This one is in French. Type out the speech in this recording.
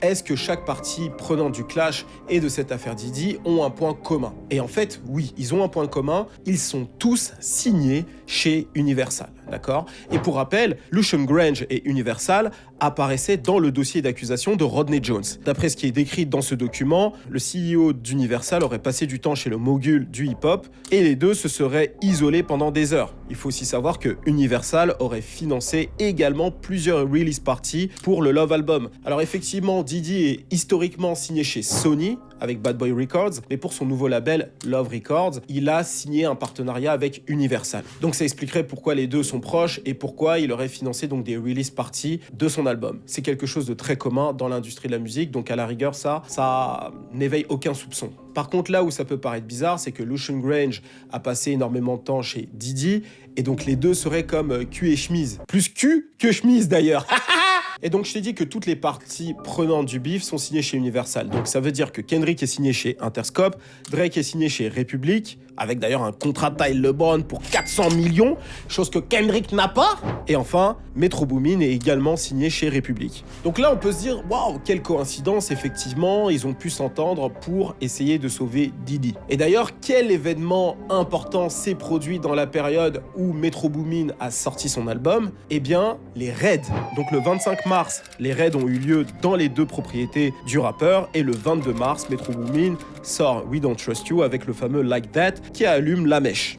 Est-ce que chaque partie prenante du clash et de cette affaire Diddy ont un point commun? Et en fait, oui, ils ont un point commun, ils sont tous signés chez Universal, d'accord? Et pour rappel, Lucian Grainge et Universal apparaissaient dans le dossier d'accusation de Rodney Jones. D'après ce qui est décrit dans ce document, le CEO d'Universal aurait passé du temps chez le mogul du hip-hop et les deux se seraient isolés pendant des heures. Il faut aussi savoir que Universal aurait financé également plusieurs release parties pour le Love Album. Alors effectivement, Diddy est historiquement signé chez Sony avec Bad Boy Records, mais pour son nouveau label Love Records, il a signé un partenariat avec Universal. Donc ça expliquerait pourquoi les deux sont proches et pourquoi il aurait financé donc des release parties de son album. C'est quelque chose de très commun dans l'industrie de la musique, donc à la rigueur ça n'éveille aucun soupçon. Par contre, là où ça peut paraître bizarre, c'est que Lucian Grainge a passé énormément de temps chez Diddy, et donc les deux seraient comme cul et chemise. Plus cul que chemise d'ailleurs. Et donc je t'ai dit que toutes les parties prenantes du bif sont signées chez Universal. Donc ça veut dire que Kendrick est signé chez Interscope, Drake est signé chez Republic, avec d'ailleurs un contrat de Tyler LeBron pour 400 millions, chose que Kendrick n'a pas. Et enfin, Metro Boomin est également signé chez Republic. Donc là on peut se dire, waouh, quelle coïncidence, effectivement, ils ont pu s'entendre pour essayer de sauver Diddy. Et d'ailleurs, quel événement important s'est produit dans la période où Metro Boomin a sorti son album? Eh bien, les raids. Donc le 25 mars, les raids ont eu lieu dans les deux propriétés du rappeur, et le 22 mars, Metro Boomin sort We Don't Trust You avec le fameux Like That qui allume la mèche.